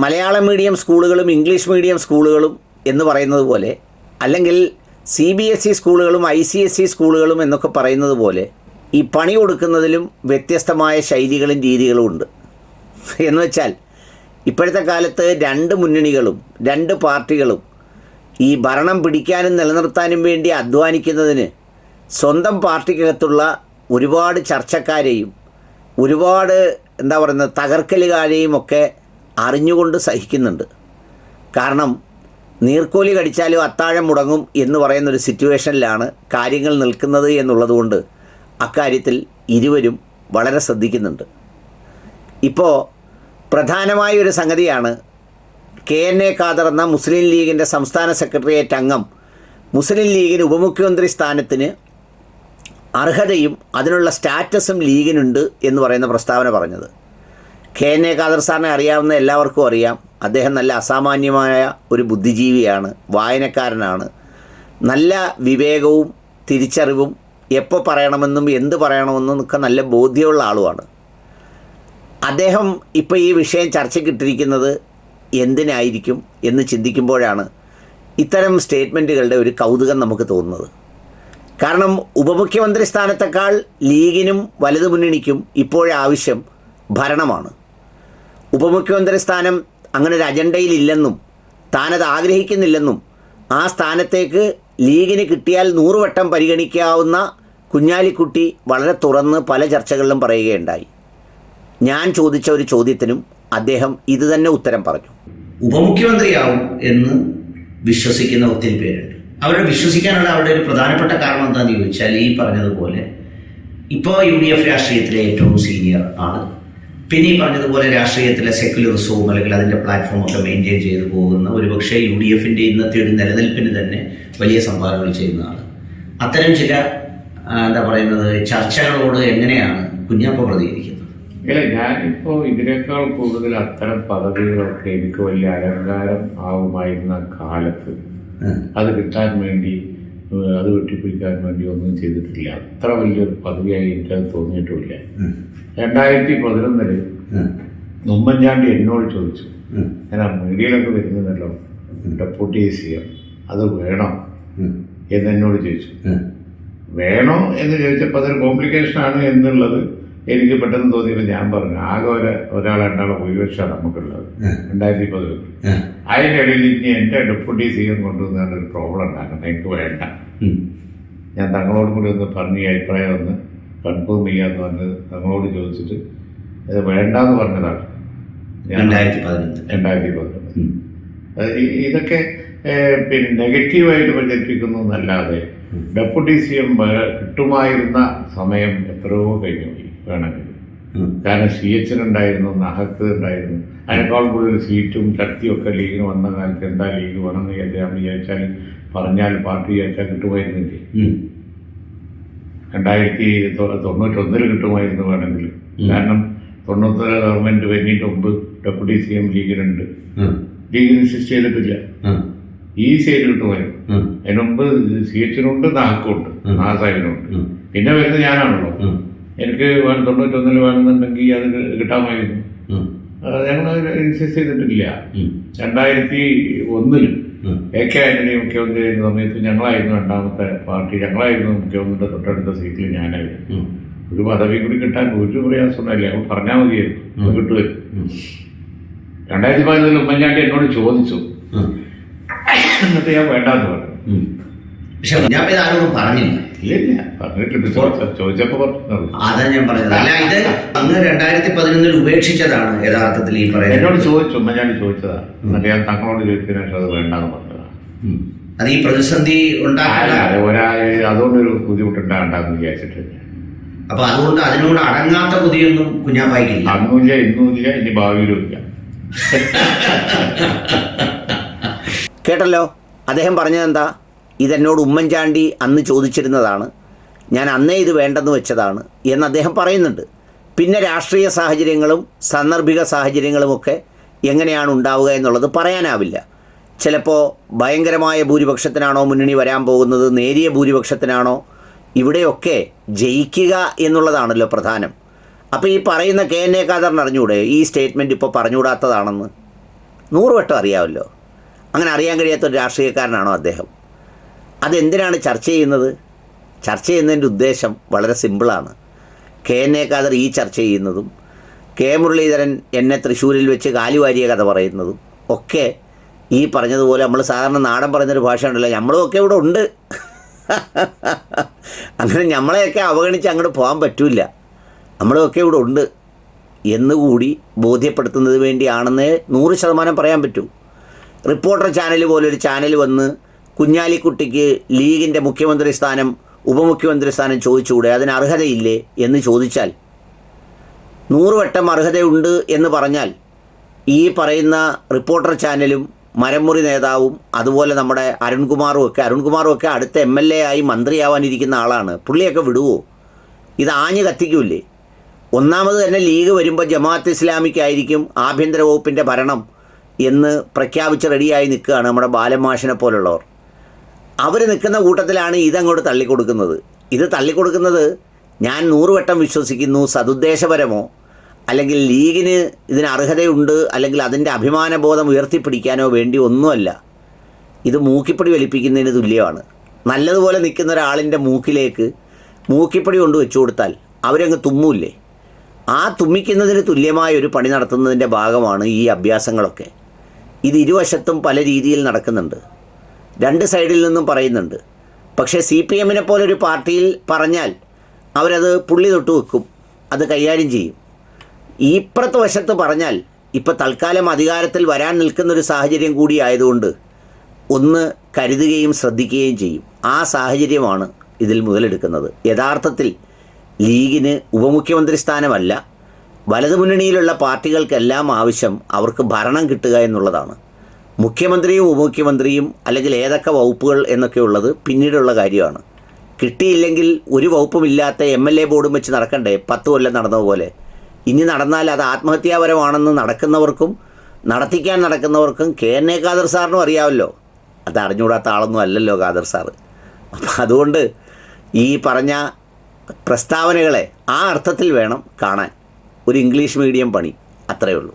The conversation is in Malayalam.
മലയാളം മീഡിയം സ്കൂളുകളും ഇംഗ്ലീഷ് മീഡിയം സ്കൂളുകളും എന്ന് പറയുന്നത് പോലെ, അല്ലെങ്കിൽ CBSE സ്കൂളുകളും ICSE സ്കൂളുകളും എന്നൊക്കെ പറയുന്നത് പോലെ ഈ പണി കൊടുക്കുന്നതിലും വ്യത്യസ്തമായ ശൈലികളും രീതികളും ഉണ്ട്. എന്ന് വെച്ചാൽ ഇപ്പോഴത്തെ കാലത്ത് രണ്ട് മുന്നണികളും രണ്ട് പാർട്ടികളും ഈ ഭരണം പിടിക്കാനും നിലനിർത്താനും വേണ്ടി അധ്വാനിക്കുന്നതിന് സ്വന്തം പാർട്ടിക്കകത്തുള്ള ഒരുപാട് ചർച്ചക്കാരെയും ഒരുപാട് തകർക്കലുകാരെയും ഒക്കെ അറിഞ്ഞുകൊണ്ട് സഹിക്കുന്നുണ്ട്. കാരണം നീർക്കോലി കടിച്ചാലും അത്താഴം മുടങ്ങും എന്ന് പറയുന്നൊരു സിറ്റുവേഷനിലാണ് കാര്യങ്ങൾ നിൽക്കുന്നത് എന്നുള്ളതുകൊണ്ട് അക്കാര്യത്തിൽ ഇരുവരും വളരെ ശ്രദ്ധിക്കുന്നുണ്ട്. ഇപ്പോൾ പ്രധാനമായ ഒരു സംഗതിയാണ് KNA ഖാദർ എന്ന മുസ്ലിം ലീഗിൻ്റെ സംസ്ഥാന സെക്രട്ടേറിയറ്റ് അംഗം മുസ്ലിം ലീഗിന് ഉപമുഖ്യമന്ത്രി സ്ഥാനത്തിന് അർഹതയും അതിനുള്ള സ്റ്റാറ്റസും ലീഗിനുണ്ട് എന്ന് പറയുന്ന പ്രസ്താവന പറഞ്ഞത്. KNA ഖാദർ സാറിനെ അറിയാവുന്ന എല്ലാവർക്കും അറിയാം. അദ്ദേഹം നല്ല അസാമാന്യമായ ഒരു ബുദ്ധിജീവിയാണ്, വായനക്കാരനാണ്, നല്ല വിവേകവും തിരിച്ചറിവും എപ്പോൾ പറയണമെന്നും എന്ത് പറയണമെന്നും ഒക്കെ നല്ല ബോധ്യമുള്ള ആളുമാണ്. അദ്ദേഹം ഇപ്പോൾ ഈ വിഷയം ചർച്ചയ്ക്കിട്ടിരിക്കുന്നത് എന്തിനായിരിക്കും എന്ന് ചിന്തിക്കുമ്പോഴാണ് ഇത്തരം സ്റ്റേറ്റ്മെൻറ്റുകളുടെ ഒരു കൗതുകം നമുക്ക് തോന്നുന്നത്. കാരണം ഉപമുഖ്യമന്ത്രി സ്ഥാനത്തേക്കാൾ ലീഗിനും വലതുമുന്നണിക്കും ഇപ്പോഴാവശ്യം ഭരണമാണ്. ഉപമുഖ്യമന്ത്രി സ്ഥാനം അങ്ങനെ ഒരു അജണ്ടയിലില്ലെന്നും താനത് ആഗ്രഹിക്കുന്നില്ലെന്നും ആ സ്ഥാനത്തേക്ക് ലീഗിന് കിട്ടിയാൽ 100 വട്ടം പരിഗണിക്കാവുന്ന കുഞ്ഞാലിക്കുട്ടി വളരെ തുറന്ന് പല ചർച്ചകളിലും പറയുകയുണ്ടായി. ഞാൻ ചോദിച്ച ഒരു ചോദ്യത്തിനും അദ്ദേഹം ഇത് തന്നെ ഉത്തരം പറഞ്ഞു. ഉപമുഖ്യമന്ത്രിയാവും എന്ന് വിശ്വസിക്കുന്ന ഒത്തിരി പേരുണ്ട്. അവരെ വിശ്വസിക്കാനുള്ള അവരുടെ ഒരു പ്രധാനപ്പെട്ട കാരണം എന്താണെന്ന് ചോദിച്ചാൽ, ഈ പറഞ്ഞതുപോലെ ഇപ്പോൾ UDF രാഷ്ട്രീയത്തിലെ ഏറ്റവും സീനിയർ ആണ്. പിന്നെ ഈ പറഞ്ഞതുപോലെ രാഷ്ട്രീയത്തിലെ സെക്യുലറിസവും അല്ലെങ്കിൽ അതിൻ്റെ പ്ലാറ്റ്ഫോമൊക്കെ മെയിൻറ്റെയിൻ ചെയ്തു പോകുന്ന ഒരുപക്ഷെ UDFൻ്റെ ഇന്നത്തെ ഒരു നിലനിൽപ്പിന് തന്നെ വലിയ സംഭാവനകൾ ചെയ്യുന്നതാണ്. അത്തരം ചില ചർച്ചകളോട് എങ്ങനെയാണ് കുഞ്ഞാപ്പ പ്രതികരിക്കുന്നത്? ഇല്ല, ഞാനിപ്പോൾ ഇതിനേക്കാൾ കൂടുതൽ അത്തരം പദവികളൊക്കെ എനിക്ക് വലിയ അലങ്കാരം ആവുമായിരുന്ന കാലത്ത് അത് കിട്ടാൻ വേണ്ടി, അത് വെട്ടിപ്പിടിക്കാൻ വേണ്ടി ഒന്നും ചെയ്തിട്ടില്ല. അത്ര വലിയൊരു പദവിയായി എനിക്കത് തോന്നിയിട്ടുമില്ല. 2011 ഉമ്മൻചാണ്ടി എന്നോട് ചോദിച്ചു, ഞാൻ ആ മീഡിയയിലൊക്കെ വരുന്നതല്ലോ, ഡെപ്യൂട്ടി CM അത് വേണോ എന്നോട് ചോദിച്ചു. വേണോ എന്ന് ചോദിച്ചപ്പോൾ അതൊരു കോംപ്ലിക്കേഷനാണ് എന്നുള്ളത് എനിക്ക് പെട്ടെന്ന് തോന്നിയപ്പോൾ ഞാൻ പറഞ്ഞു, ആകെ ഒരാൾ രണ്ടാളെ ഭൂരിപക്ഷമാണ് നമുക്കുള്ളത് 2011. അതിൻ്റെ ഇടയിൽ ഇനി എൻ്റെ ഡെപ്യൂട്ടി CM കൊണ്ടുവന്നാണ് ഒരു പ്രോബ്ലം ഉണ്ടാക്കുന്നത്, എനിക്ക് വേണ്ട. ഞാൻ തങ്ങളോട് കൂടി ഒന്ന് പറഞ്ഞ് ഈ അഭിപ്രായം ഒന്ന് കൺഫേം ചെയ്യാന്ന് പറഞ്ഞ് തങ്ങളോട് ചോദിച്ചിട്ട് ഇത് വേണ്ടെന്ന് പറഞ്ഞതാണ് 2011. ഇതൊക്കെ പിന്നെ നെഗറ്റീവായിട്ട് പ്രചരിപ്പിക്കുന്നു എന്നല്ലാതെ ഡെപ്യൂട്ടി CM കിട്ടുമായിരുന്ന സമയം എത്രയോ കഴിഞ്ഞു പോയി വേണമെങ്കിൽ. കാരണം CH ഉണ്ടായിരുന്നു, നഹക്ക് ഉണ്ടായിരുന്നു, അതിനേക്കാൾ കൂടുതൽ സീറ്റും ശക്തിയും ഒക്കെ ലീഗിന് വന്ന കാലത്ത് എന്താ ലീഗ് വേണമെന്ന് വിചാരിച്ചാൽ പറഞ്ഞാൽ പാർട്ടി വിചാരിച്ചാൽ കിട്ടുമായിരുന്നില്ലേ. 2091 കിട്ടുമായിരുന്നു വേണമെങ്കിൽ. കാരണം 90 ഗവൺമെന്റ് കഴിഞ്ഞിട്ട് മുമ്പ് ഡെപ്യൂട്ടി CM ലീഗിനുണ്ട്. ലീഗിന് ഇൻസിസ്റ്റ് ചെയ്തിട്ടില്ല, ഈ സൈഡ് കിട്ടുമായിരുന്നു. അതിന് മുമ്പ് CH-നുണ്ട്, നാഹക്കുണ്ട്, നാസാഹിനുണ്ട്. പിന്നെ വരുന്നത് ഞാനാണല്ലോ. എനിക്ക് 91 വേണമെന്നുണ്ടെങ്കിൽ അത് കിട്ടാമായിരുന്നു. ഞങ്ങൾ ഇൻസിസ്റ്റ് ചെയ്തിട്ടില്ല. 2001 AK ആന്റണി മുഖ്യമന്ത്രി ആയിരുന്ന സമയത്ത് ഞങ്ങളായിരുന്നു രണ്ടാമത്തെ പാർട്ടി, ഞങ്ങളായിരുന്നു മുഖ്യമന്ത്രിയുടെ തൊട്ടടുത്ത സീറ്റിൽ ഞാനായിരുന്നു. ഒരു പദവി കൂടി കിട്ടാൻ ഒരു പ്രയാസമുണ്ടായില്ല, ഞങ്ങൾ പറഞ്ഞാൽ മതിയായിരുന്നു, കിട്ടുമായിരുന്നു. 2014 ഉമ്മൻചാണ്ടി എന്നോട് ചോദിച്ചു, എന്നിട്ട് ഞാൻ വേണ്ടാന്ന് പറഞ്ഞു. പക്ഷെ ഞാൻ ആരോടും പറഞ്ഞില്ല. ഇല്ല, പറഞ്ഞിട്ടുണ്ട്, ചോദിച്ചപ്പോ പറഞ്ഞു. അതാ ഞാൻ പറഞ്ഞത്. അല്ല, ഇത് അങ്ങ് 2011 ഉപേക്ഷിച്ചതാണ് യഥാർത്ഥത്തിൽ ഈ പറയുന്നത്. എന്നോട് ചോദിച്ചു, ഉമ്മൻചാണ്ടി ചോദിച്ചതാണ്. എന്നിട്ട് ഞാൻ തങ്ങളോട് ചോദിച്ചതിന് ശേഷം അത് വേണ്ടാന്ന് പറഞ്ഞതാണ്. അത് ഈ പ്രതിസന്ധി അതുകൊണ്ടൊരു ബുദ്ധിമുട്ടുണ്ടാകണ്ടെന്ന് വിചാരിച്ചിട്ടില്ല. അപ്പൊ അതുകൊണ്ട് അതിനോട് അടങ്ങാത്ത ബുദ്ധിയൊന്നും കുഞ്ഞാപ്പായിക്കില്ല. അന്നുമില്ല, ഇന്നുമില്ല, ഇനി ഭാവിയിലും ഇല്ല. കേട്ടല്ലോ അദ്ദേഹം പറഞ്ഞതെന്താ? ഇതെന്നോട് ഉമ്മൻചാണ്ടി അന്ന് ചോദിച്ചിരുന്നതാണ്, ഞാൻ അന്നേ ഇത് വേണ്ടെന്ന് വെച്ചതാണ് എന്ന് അദ്ദേഹം പറയുന്നുണ്ട്. പിന്നെ രാഷ്ട്രീയ സാഹചര്യങ്ങളും സാന്ദർഭിക സാഹചര്യങ്ങളുമൊക്കെ എങ്ങനെയാണ് ഉണ്ടാവുക എന്നുള്ളത് പറയാനാവില്ല. ചിലപ്പോൾ ഭയങ്കരമായ ഭൂരിപക്ഷത്തിനാണോ മുന്നണി വരാൻ പോകുന്നത്, നേരിയ ഭൂരിപക്ഷത്തിനാണോ? ഇവിടെയൊക്കെ ജയിക്കുക എന്നുള്ളതാണല്ലോ പ്രധാനം. അപ്പോൾ ഈ പറയുന്ന KNA ഖാദറിന് അറിഞ്ഞൂടെ ഈ സ്റ്റേറ്റ്മെൻറ്റ് ഇപ്പോൾ പറഞ്ഞുകൂടാത്തതാണെന്ന്? 100 വട്ടം അറിയാമല്ലോ. അങ്ങനെ അറിയാൻ കഴിയാത്തൊരു രാഷ്ട്രീയക്കാരനാണോ അദ്ദേഹം? അതെന്തിനാണ് ചർച്ച ചെയ്യുന്നത്? ചർച്ച ചെയ്യുന്നതിൻ്റെ ഉദ്ദേശം വളരെ സിമ്പിളാണ്. KN ഖാദർ ഈ ചർച്ച ചെയ്യുന്നതും മുരളീധരൻ എന്നെ തൃശ്ശൂരിൽ വെച്ച് കാലുവാരിയ കഥ പറയുന്നതും ഒക്കെ ഈ പറഞ്ഞതുപോലെ നമ്മൾ സാധാരണ നാടൻ പറയുന്നൊരു ഭാഷ ഉണ്ടല്ലോ, നമ്മളുമൊക്കെ ഇവിടെ ഉണ്ട്. അങ്ങനെ നമ്മളെയൊക്കെ അവഗണിച്ച് അങ്ങോട്ട് പോകാൻ പറ്റില്ല, നമ്മളൊക്കെ ഇവിടെ ഉണ്ട് എന്നുകൂടി ബോധ്യപ്പെടുത്തുന്നത് വേണ്ടിയാണെന്നേ 100% പറയാൻ പറ്റൂ. റിപ്പോർട്ടർ ചാനൽ പോലൊരു ചാനൽ വന്ന് കുഞ്ഞാലിക്കുട്ടിക്ക് ലീഗിൻ്റെ മുഖ്യമന്ത്രി സ്ഥാനം ഉപമുഖ്യമന്ത്രി സ്ഥാനം ചോദിച്ചുകൂടെ, അതിന് അർഹതയില്ലേ എന്ന് ചോദിച്ചാൽ 100 വട്ടം അർഹതയുണ്ട് എന്ന് പറഞ്ഞാൽ ഈ പറയുന്ന റിപ്പോർട്ടർ ചാനലും മരമുറി നേതാവും അതുപോലെ നമ്മുടെ അരുൺകുമാറും ഒക്കെ അടുത്ത MLA ആയി മന്ത്രിയാവാനിരിക്കുന്ന ആളാണ്. പുള്ളിയൊക്കെ വിടുവോ? ഇത് ആഞ്ഞ് കത്തിക്കൂലേ? ഒന്നാമത് തന്നെ ലീഗ് വരുമ്പോൾ ജമാഅത്ത് ഇസ്ലാമിക്കായിരിക്കും ആഭ്യന്തര വകുപ്പിൻ്റെ ഭരണം എന്ന് പ്രഖ്യാപിച്ച് റെഡിയായി നിൽക്കുകയാണ് നമ്മുടെ ബാലമാഷിനെ പോലുള്ളവർ. അവർ നിൽക്കുന്ന കൂട്ടത്തിലാണ് ഇതങ്ങോട്ട് തള്ളിക്കൊടുക്കുന്നത്. ഇത് തള്ളിക്കൊടുക്കുന്നത് ഞാൻ 100 വട്ടം വിശ്വസിക്കുന്നു സതുദ്ദേശപരമോ അല്ലെങ്കിൽ ലീഗിന് ഇതിന് അർഹതയുണ്ട് അല്ലെങ്കിൽ അതിൻ്റെ അഭിമാനബോധം ഉയർത്തിപ്പിടിക്കാനോ വേണ്ടി ഒന്നുമല്ല. ഇത് മൂക്കിപ്പൊടി വലിപ്പിക്കുന്നതിന് തുല്യമാണ്. നല്ലതുപോലെ നിൽക്കുന്ന ഒരാളിൻ്റെ മൂക്കിലേക്ക് മൂക്കിപ്പൊടി കൊണ്ട് വെച്ചു കൊടുത്താൽ അവരങ്ങ് തുമ്മൂല്ലേ? ആ തുമ്മിക്കുന്നതിന് തുല്യമായ ഒരു പണി നടത്തുന്നതിൻ്റെ ഭാഗമാണ് ഈ അഭ്യാസങ്ങളൊക്കെ. ഇത് ഇരുവശത്തും പല രീതിയിൽ നടക്കുന്നുണ്ട്, 2 സൈഡിൽ നിന്നും പറയുന്നുണ്ട്. പക്ഷേ CPM പോലൊരു പാർട്ടിയിൽ പറഞ്ഞാൽ അവരത് പുള്ളി തൊട്ട് വെക്കും, അത് കൈകാര്യം ചെയ്യും. ഇപ്പുറത്തെ വശത്ത് പറഞ്ഞാൽ ഇപ്പോൾ തൽക്കാലം അധികാരത്തിൽ വരാൻ നിൽക്കുന്നൊരു സാഹചര്യം കൂടി ആയതുകൊണ്ട് ഒന്ന് കരുതുകയും ശ്രദ്ധിക്കുകയും ചെയ്യും. ആ സാഹചര്യമാണ് ഇതിൽ മുതലെടുക്കുന്നത്. യഥാർത്ഥത്തിൽ ലീഗിന് ഉപമുഖ്യമന്ത്രി സ്ഥാനമല്ല, വലതുമുന്നണിയിലുള്ള പാർട്ടികൾക്കെല്ലാം ആവശ്യം അവർക്ക് ഭരണം കിട്ടുക എന്നുള്ളതാണ്. മുഖ്യമന്ത്രിയും ഉപമുഖ്യമന്ത്രിയും അല്ലെങ്കിൽ ഏതൊക്കെ വകുപ്പുകൾ എന്നൊക്കെ ഉള്ളത് പിന്നീടുള്ള കാര്യമാണ്. കിട്ടിയില്ലെങ്കിൽ ഒരു വകുപ്പുമില്ലാത്ത MLA ബോർഡും വെച്ച് നടക്കണ്ടേ 10 കൊല്ലം നടന്നതുപോലെ? ഇനി നടന്നാൽ അത് ആത്മഹത്യാപരമാണെന്ന് നടക്കുന്നവർക്കും നടത്തിക്കാൻ നടക്കുന്നവർക്കും KN ഖാദർ സാറിനും അറിയാമല്ലോ. അത് അറിഞ്ഞുകൂടാത്ത ആളൊന്നും അല്ലല്ലോ ഖാദർ സാറ്. അപ്പം അതുകൊണ്ട് ഈ പറഞ്ഞ പ്രസ്താവനകളെ ആ അർത്ഥത്തിൽ വേണം കാണാൻ. ഒരു ഇംഗ്ലീഷ് മീഡിയം പണി, അത്രയേ ഉള്ളൂ.